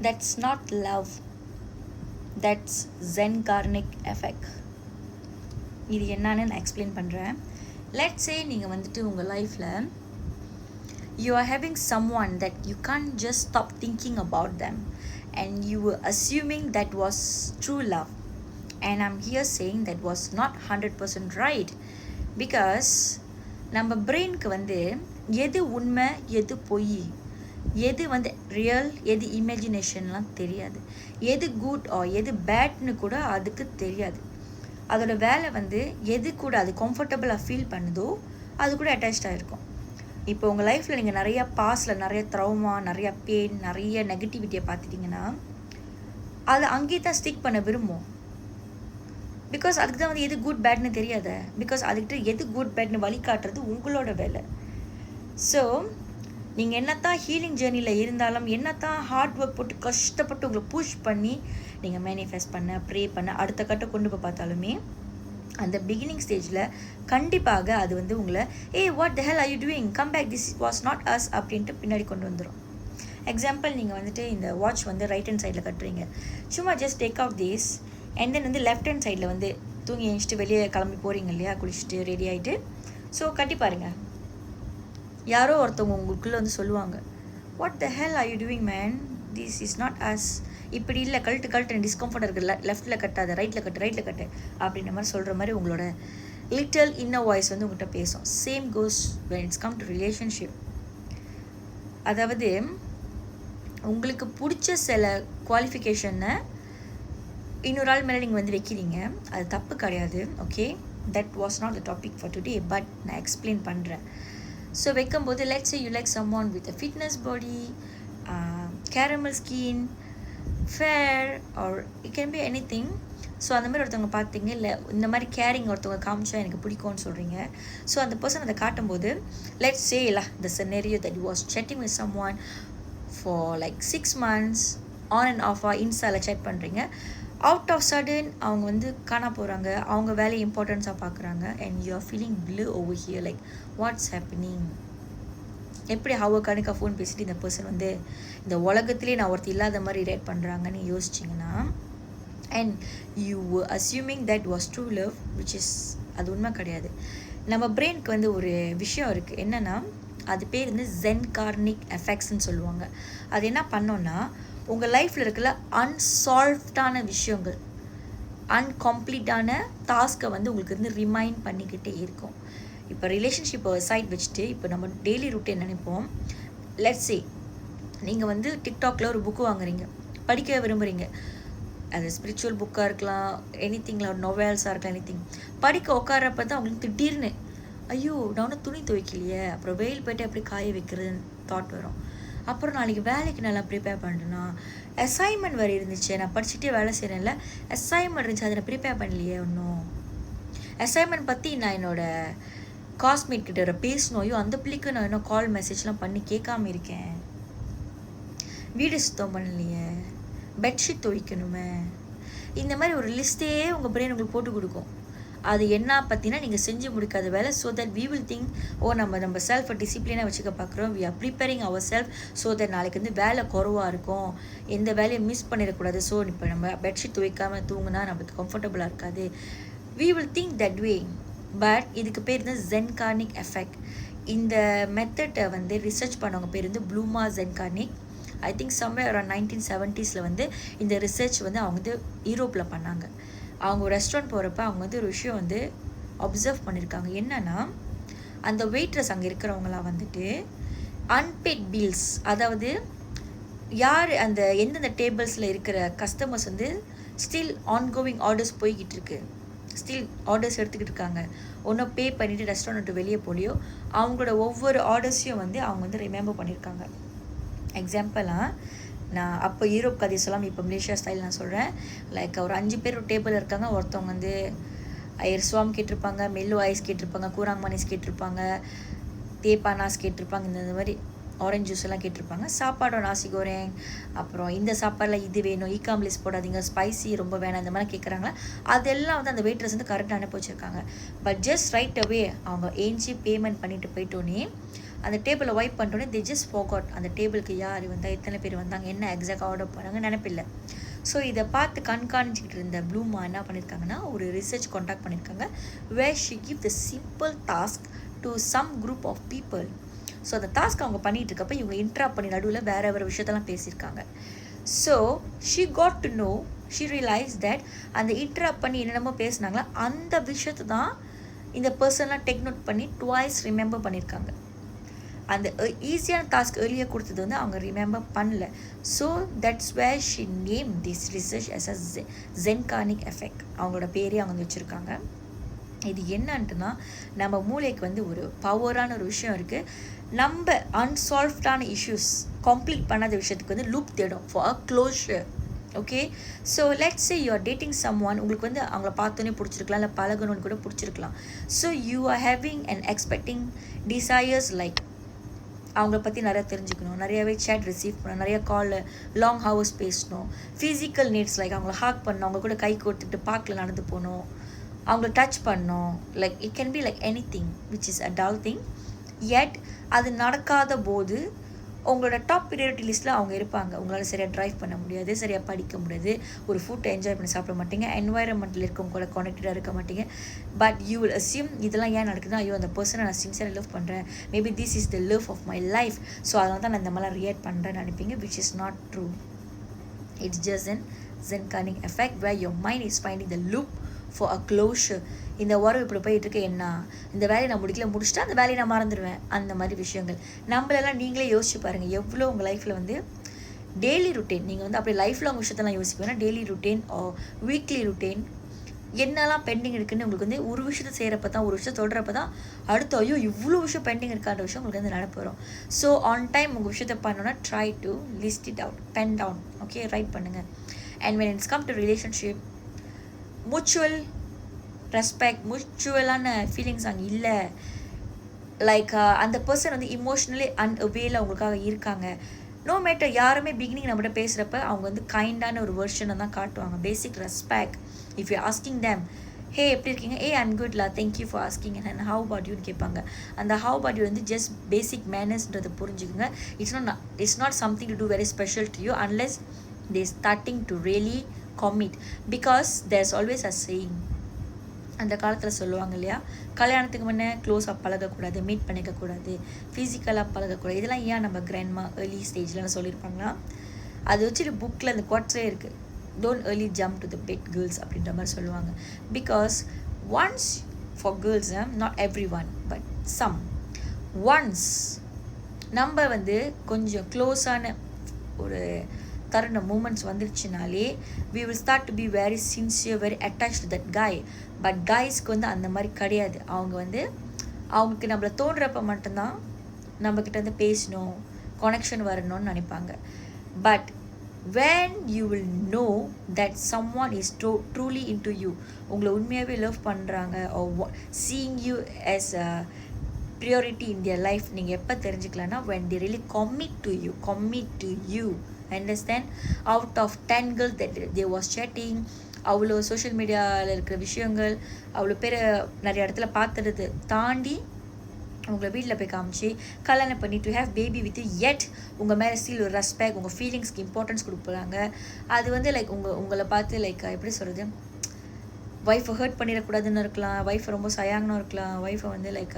That's not love. That's Zen-Karnic effect. இது என்னன்னு நான் எக்ஸ்பிளைன் பண்ணுறேன். லெட்ஸ் சே நீங்கள் வந்துட்டு உங்கள் லைஃப்பில் you are having someone that you can't just stop thinking about them and you were assuming that was true love. And I'm here saying that was not 100% right because நம்ம பிரெயினுக்கு வந்து எது உண்மை எது பொய், எது வந்து ரியல் எது இமேஜினேஷன்லாம் தெரியாது, எது குட் ஆர் எது பேட்னு கூட அதுக்கு தெரியாது. அதோட வேலை வந்து எது கூட அது கம்ஃபர்டபுளாக ஃபீல் பண்ணுதோ அது கூட அட்டாச்சாக இருக்கும். இப்போ உங்கள் லைஃப்பில் நீங்கள் நிறையா பாஸ்டில் நிறைய ட்ரௌமா, நிறையா பெயின், நிறைய நெகட்டிவிட்டியை பார்த்துட்டிங்கன்னா அது அங்கேயே தான் ஸ்டிக் பண்ண விரும்பும். பிகாஸ் அதுக்கு தான் வந்து எது குட் பேட்னு தெரியாத. பிகாஸ் அதுக்கிட்ட எது குட் பேட்னு வழிகாட்டுறது உங்களோட வேலை. ஸோ நீங்கள் என்னத்தான் ஹீலிங் ஜேர்னியில் இருந்தாலும், என்னத்தான் ஹார்ட் ஒர்க் போட்டு கஷ்டப்பட்டு உங்களை புஷ் பண்ணி நீங்கள் மேனிஃபெஸ்ட் பண்ண, ப்ரே பண்ண, அடுத்த கட்ட கொண்டு போய் பார்த்தாலுமே அந்த பிகினிங் ஸ்டேஜில் கண்டிப்பாக அது வந்து உங்களை what the hell are you doing, come back, this was not us அப்படின்ட்டு பின்னாடி கொண்டு வந்துடும். எக்ஸாம்பிள், நீங்கள் வந்துட்டு இந்த வாட்ச் வந்து ரைட் ஹேண்ட் சைடில் கட்டுறீங்க, சும்மா just take out this and then வந்து லெஃப்ட் ஹேண்ட் சைடில் வந்து தூங்கி எழுச்சிட்டு வெளியே கிளம்பி போகிறீங்க இல்லையா, குளிச்சுட்டு ரெடி ஆகிட்டு. ஸோ கட்டி பாருங்கள், யாரோ ஒருத்தவங்க உங்களுக்குள்ளே வந்து சொல்லுவாங்க, what the hell are you doing man, this is not us, இப்படி இல்லை, கழட்டு டிஸ்கம்ஃபர்ட் இருக்குது, லெஃப்ட்டில் கட்டாத, ரைட்டில் கட்டு அப்படின்ற மாதிரி சொல்கிற மாதிரி உங்களோட லிட்டில் இன்னர் வாய்ஸ் வந்து உங்கள்கிட்ட பேசும். Same goes when it's come to relationship. அதாவது உங்களுக்கு பிடிச்ச சில குவாலிஃபிகேஷனை இன்னொரு ஆள் மேலே நீங்கள் வந்து வைக்கிறீங்க, அது தப்பு கிடையாது. Okay, that was not the topic for today, but நான் எக்ஸ்பிளைன் பண்ணுறேன். ஸோ வைக்கும்போது let's say you like someone with a fitness body, caramel skin, fair, or it can be anything. So அந்த மாதிரி ஒருத்தவங்க பார்த்தீங்க, இல்லை இந்த மாதிரி கேரிங் ஒருத்தவங்க காமிச்சா எனக்கு பிடிக்கும்னு சொல்கிறீங்க. ஸோ அந்த பர்சன் அதை காட்டும்போது let's say the scenario that you was chatting with someone for like 6 months on and off இன்ஸ்டாவில் chat பண்ணுறீங்க. அவுட் ஆஃப் சடன் அவங்க வந்து காணா போகிறாங்க, அவங்க வேலையை இம்பார்ட்டன்ஸாக பார்க்குறாங்க, and you are feeling blue over here, like what's happening. எப்படி ஹவர் கணக்காக ஃபோன் பேசிட்டு இந்த பர்சன் வந்து இந்த உலகத்துலேயே நான் ஒருத்தர் இல்லாத மாதிரி ரிலேட் பண்ணுறாங்கன்னு யோசிச்சிங்கன்னா, and you assuming that was true love, which is அது உண்மை கிடையாது. நம்ம பிரெயினுக்கு வந்து ஒரு விஷயம் இருக்குது, என்னென்னா அது பேர் வந்து Zen-Karnic எஃபெக்ட்ஸ்ன்னு சொல்லுவாங்க. அது என்ன பண்ணோன்னா, உங்கள் லைஃப்பில் இருக்கிற அன்சால்வ்டான விஷயங்கள், அன்கம்ப்ளீட்டான டாஸ்க்கை வந்து உங்களுக்கு வந்து ரிமைண்ட் பண்ணிக்கிட்டே இருக்கும். இப்போ ரிலேஷன்ஷிப்பை சைட் வச்சுட்டு இப்போ நம்ம டெய்லி ரூட்டீன் நினைப்போம். லெட்ஸ் சே நீங்கள் வந்து டிக்டாக்ல ஒரு புக்கு வாங்குறீங்க, படிக்க விரும்புகிறீங்க, அது ஸ்பிரிச்சுவல் புக்காக இருக்கலாம், எனிதிங்கில் ஒரு நோவல்ஸாக இருக்கலாம், எனிதிங். படிக்க உட்காரப்ப தான் உங்களுக்கு திடீர்னு ஐயோ நான் ஒன்றும் துணி துவைக்கலையே, அப்புறம் வெயில் போய்ட்டு எப்படி காய வைக்கிறதுன்னு தாட் வரும். அப்புறம் நாளைக்கு வேலைக்கு நல்லா ப்ரிப்பேர் பண்ணுறேன்னா, அசைன்மெண்ட் வேறு இருந்துச்சு, நான் படிச்சுட்டே வேலை செய்கிறேன்ல, அசைன்மெண்ட் இருந்துச்சு, அதை நான் ப்ரிப்பேர் பண்ணலையே ஒன்றும். அசைன்மெண்ட் பற்றி நான் என்னோடய காஸ்மேட் கிட்ட பேசணும், அந்த பிள்ளைக்கு நான் இன்னும் கால் மெசேஜ்லாம் பண்ணி கேட்காம இருக்கேன், வீடு சுத்தம் பண்ணலையே, பெட்ஷீட் துவைக்கணுமே. இந்த மாதிரி ஒரு லிஸ்ட்டே உங்கள் பிரெயின் உங்களுக்கு போட்டு கொடுக்கும். அது என்ன பற்றினா நீங்கள் செஞ்சு முடிக்காத வேலை. So that we will think, நம்ம செல்ஃபை டிசிப்ளினாக வச்சுக்க பார்க்குறோம், we are preparing our self so that நாளைக்கு வந்து வேலை குறவாக இருக்கும், எந்த வேலையை மிஸ் பண்ணிடக்கூடாது. ஸோ இப்போ நம்ம பெட்ஷீட் துவைக்காமல் தூங்கினா நம்மளுக்கு கம்ஃபர்டபுளாக இருக்காது. We will think that way. But இதுக்கு பேர் தான் Zen-Karnic எஃபெக்ட். இந்த மெத்தடை வந்து ரிசர்ச் பண்ணவங்க பேர் வந்து ப்ளூமா Zen-Karnic. I think somewhere around 1970s வந்து இந்த ரிசர்ச் வந்து அவங்க வந்து யூரோப்பில் பண்ணாங்க. அவங்க ரெஸ்டாரண்ட் போகிறப்ப அவங்க வந்து ஒரு விஷயம் வந்து அப்சர்வ் பண்ணியிருக்காங்க. என்னென்னா, அந்த வெயிட்ரஸ் அங்கே இருக்கிறவங்களாம் வந்துட்டு அன்பேட் பில்ஸ், அதாவது யார் அந்த எந்தெந்த டேபிள்ஸில் இருக்கிற கஸ்டமர்ஸ் வந்து ஸ்டில் ஆன்கோவிங் ஆர்டர்ஸ் போய்கிட்டு இருக்கு, ஸ்டில் ஆர்டர்ஸ் எடுத்துக்கிட்டு இருக்காங்க, ஒன்றும் பே பண்ணிவிட்டு ரெஸ்டாரண்ட்டு வெளியே போலியோ, அவங்களோட ஒவ்வொரு ஆர்டர்ஸையும் வந்து அவங்க வந்து ரிமெம்பர் பண்ணியிருக்காங்க. எக்ஸாம்பிளாக நான் அப்போ யூரோப் கதை சொல்லாமல் இப்போ மலேசியா ஸ்டைல் நான் சொல்கிறேன். லைக் ஒரு 5 பேர் ஒரு டேபிள் இருக்காங்க, ஒருத்தவங்க வந்து ஐயர் சுவாம் கேட்டிருப்பாங்க, மெல்லு ஐஸ் கேட்டிருப்பாங்க, கூராங் மனிஸ் கேட்டிருப்பாங்க, தேப்பானாஸ் கேட்டிருப்பாங்க, இந்த மாதிரி ஆரஞ்சு ஜூஸ் எல்லாம் கேட்டிருப்பாங்க. சாப்பாடோட நாசி கோரேங், அப்புறம் இந்த சாப்பாடில் இது வேணும், ஈகாம்லிஸ் போடாதீங்க, ஸ்பைசி ரொம்ப வேணாம், இந்த மாதிரி கேட்குறாங்களா, அதெல்லாம் வந்து அந்த வெயிட்ரஸ் வந்து கரெக்டாக அனுப்பி வச்சுருக்காங்க. பட் ஜஸ்ட் ரைட் அவே அவங்க ஏஞ்சி பேமெண்ட் பண்ணிட்டு போயிட்டோன்னே அந்த டேபிளை வைப் பண்ணிட்டோன்னே they just forgot அந்த டேபிளுக்கு யார் வந்தால் எத்தனை பேர் வந்தாங்க என்ன எக்ஸாக்ட் ஆர்டர் பண்ணாங்க நினைப்பில்லை. ஸோ இதை பார்த்து கண்காணிச்சிக்கிட்டு இருந்த ப்ளூமா என்ன பண்ணியிருக்காங்கன்னா ஒரு ரிசர்ச் காண்டாக்ட் பண்ணியிருக்காங்க where she give the simple task to some group of people. So அந்த டாஸ்க் அவங்க பண்ணிகிட்டு இருக்கப்போ இவங்க இன்ட்ராக்ட் பண்ணி நடுவில் வேறு விஷயத்தெல்லாம் பேசியிருக்காங்க. So she got to know, she realized that அந்த இன்ட்ராக்ட் பண்ணி என்னென்னமோ பேசினாங்களா அந்த விஷயத்தை தான் இந்த பர்சன்லாம் டேக் நோட் பண்ணி ட்வைஸ் ரிமெம்பர் பண்ணியிருக்காங்க. அந்த ஈஸியான டாஸ்க் ஏர்லியாக கொடுத்தது வந்து அவங்க ரிமெம்பர் பண்ணல. So that's where she name this research as a Zeigarnik effect. அவங்களோட பேரே அவங்க வந்து வச்சுருக்காங்க. இது என்னன்ட்டுனா நம்ம மூளைக்கு வந்து ஒரு பவரான ஒரு விஷயம் இருக்குது. நம்ம அன்சால்வ்டான இஷ்யூஸ் கம்ப்ளீட் பண்ணாத விஷயத்துக்கு வந்து லூப் தேடும் for a closure. Okay, so let's say you are dating someone. உங்களுக்கு வந்து அவங்கள பார்த்தோன்னே பிடிச்சிருக்கலாம், இல்லை பழகணும்னு கூட பிடிச்சிருக்கலாம். So you are having and expecting desires like அவங்கள பற்றி நிறையா தெரிஞ்சுக்கணும், நிறையாவே சேட் ரிசீவ் பண்ணணும், நிறையா காலில் லாங் ஹவர்ஸ் பேசணும், ஃபிசிக்கல் நீட்ஸ் லைக் அவங்கள ஹாக் பண்ணணும், அவங்க கூட கை கொடுத்துட்டு பார்க்கில் நடந்து போகணும், அவங்கள டச் பண்ணணும். Like it can be like anything which is a dull thing. எட் அது நடக்காத போது உங்களோட டாப் ப்ரியாரிட்டி லிஸ்ட்டில் அவங்க இருப்பாங்க. உங்களால் சரியாக ட்ரைவ் பண்ண முடியாது, சரியாக படிக்க முடியாது, ஒரு ஃபுட்டை என்ஜாய் பண்ணி சாப்பிட மாட்டீங்க, என்வாயரன்மெண்ட்டில் இருக்கவங்க கூட கனெக்டடாக இருக்க மாட்டீங்க. பட் யூ வில் அஸ்யூம் இதெல்லாம் ஏன் நடக்குதுன்னா ஐயோ அந்த பர்சனை நான் சின்சியராக லவ் பண்ணுறேன், maybe this is the love of my life, so அதனால தான் நான் இந்த மாதிரிலாம் ரியாக்ட் பண்ணுறேன்னு நினைப்பீங்க, which is not true. It's just an Zeigarnik effect where your mind is finding the loop for a closure. இந்த உறவு இப்படி போயிட்டு இருக்கு, என்ன இந்த வேலையை நான் முடிச்சுட்டு அந்த வேலையை நான் மறந்துடுவேன், அந்த மாதிரி விஷயங்கள். நம்மளெல்லாம் நீங்களே யோசிச்சு பாருங்கள், எவ்வளோ உங்கள் லைஃப்பில் வந்து டெய்லி ருட்டீன் நீங்கள் வந்து அப்படி லைஃப்பில் உங்கள் விஷயத்தெல்லாம் யோசிப்பீங்கன்னா டெய்லி ருட்டீன் ஓ வீக்லி ருட்டீன் என்னெல்லாம் பெண்டிங் இருக்குதுன்னு உங்களுக்கு வந்து ஒரு விஷயத்தை செய்கிறப்ப தான், ஒரு விஷயம் சொல்கிறப்ப தான் அடுத்து ஐயோ இவ்வளோ விஷயம் பெண்டிங் இருக்கான்ற விஷயம் உங்களுக்கு வந்து நடப்பு வரும். ஸோ ஆன் டைம் உங்கள் விஷயத்தை பண்ணோன்னா try to list it out, pen down, okay, write பண்ணுங்கள். And when it's come to relationship, mutual respect, மியூச்சுவலான ஃபீலிங்ஸ் அங்கே இல்லை. லைக் அந்த பர்சன் வந்து இமோஷ்னலி அன்அவேல அவங்களுக்காக இருக்காங்க. நோ மேட்டர் யாருமே பிகினிங் நம்மகிட்ட பேசுகிறப்ப அவங்க வந்து கைண்டான ஒரு வெர்ஷனை தான் காட்டுவாங்க. Basic respect. If you asking them hey எப்படி இருக்கீங்க, ஏ ஐம் குட்லா, thank you for asking and how about யூன்னு கேட்பாங்க. அந்த ஹவ் அபவுட் யூ வந்து ஜஸ்ட் பேசிக் மேனர்ஸ்ன்றதை புரிஞ்சுக்குங்க. It's not something to do very special to you unless they starting to really commit, because there's always a saying, அந்த காலத்தில் சொல்லுவாங்க இல்லையா, கல்யாணத்துக்கு முன்னே க்ளோஸாக பழகக்கூடாது, மீட் பண்ணிக்கக்கூடாது, ஃபிசிக்கலாக பழகக்கூடாது. இதெல்லாம் ஏன் நம்ம கிராண்ட்மா ஏர்லி ஸ்டேஜில் சொல்லியிருப்பாங்களா, அது வச்சுட்டு புக்கில் அந்த குவாட்ஸ்லேயே இருக்குது, don't early jump to the bed girls அப்படின்ற மாதிரி சொல்லுவாங்க. Because once for girls, not everyone but some, once நம்ம வந்து கொஞ்சம் க்ளோஸான ஒரு தருண மூமெண்ட்ஸ் வந்துருச்சுனாலே we will start to be very sincere, very attached to that guy. But கைஸ்க்கு வந்து அந்த மாதிரி கிடையாது. அவங்க வந்து அவங்களுக்கு நம்மளை தோன்றப்ப மட்டும்தான் நம்மக்கிட்ட வந்து பேசணும், கனெக்ஷன் வரணும்னு நினைப்பாங்க. But when you will know that someone is truly into you, உங்களை உண்மையாகவே லவ் பண்ணுறாங்க, or seeing you as a priority in their life, நீங்கள் எப்போ தெரிஞ்சுக்கலான்னா when they really commit to you. Understand? Out of 10 girls that they was chatting, அவ்வளோ social மீடியாவில் இருக்கிற விஷயங்கள், அவ்வளோ பேர் நிறைய இடத்துல பார்த்துறது தாண்டி உங்களை வீட்டில் போய் காமிச்சு கல்யாணம் பண்ணி டு ஹேவ் பேபி வித் எட் உங்கள் மேலே ஸ்டில் ஒரு ரெஸ்பெக்ட், உங்கள் ஃபீலிங்ஸ்க்கு இம்பார்ட்டன்ஸ் கொடுக்குறாங்க. அது வந்து லைக் உங்களை பார்த்து லைக் எப்படி சொல்கிறது, ஒய்ஃபை ஹர்ட் பண்ணிடக்கூடாதுன்னு இருக்கலாம், ஒய்ஃபை ரொம்ப சயாங்கன்னு இருக்கலாம், ஒய்ஃபை வந்து லைக்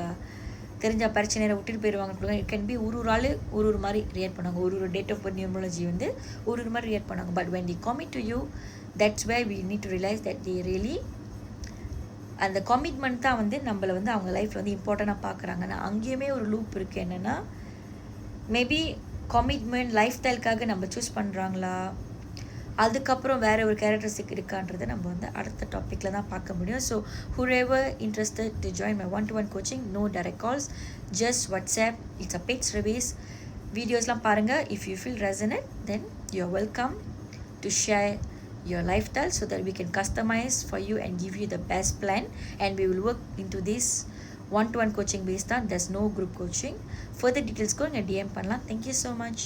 தெரிஞ்ச பிரச்சனையை விட்டுட்டு போயிடுவாங்க. இட் கேன் பி ஒரு ஆள் ஒரு மாதிரி ரியாக்ட் பண்ணுவாங்க, ஒரு டேட் ஆஃப் பர்த் நியூமராலஜி வந்து ஒரு மாதிரி ரியாக்ட் பண்ணுவாங்க. But when they commit to you, that's where we need to realize that they really, அந்த கமிட்மெண்ட் தான் வந்து நம்மளை வந்து அவங்க லைஃப்பில் வந்து இம்பார்ட்டண்ட்டாக பார்க்குறாங்கன்னா அங்கேயுமே ஒரு லூப் இருக்குது. என்னென்னா மேபி கமிட்மெண்ட் லைஃப் ஸ்டைலுக்காக நம்ம சூஸ் பண்ணுறாங்களா, அதுக்கப்புறம் வேறு ஒரு கேரக்டரிஸ்டிக் இருக்கான்றதை நம்ம வந்து அடுத்த டாப்பிக்கில் தான் பார்க்க முடியும். So whoever interested to join my 1-to-1 coaching, no direct calls, just WhatsApp, it's a paid service. வீடியோஸ்லாம் பாருங்கள். if you feel resonant, then you're welcome to share your lifestyle so that we can customize for you and give you the best plan, and we will work into this 1-to-1 coaching based on, there's no group coaching. Further details go and DM பண்ணலாம். Thank you so much.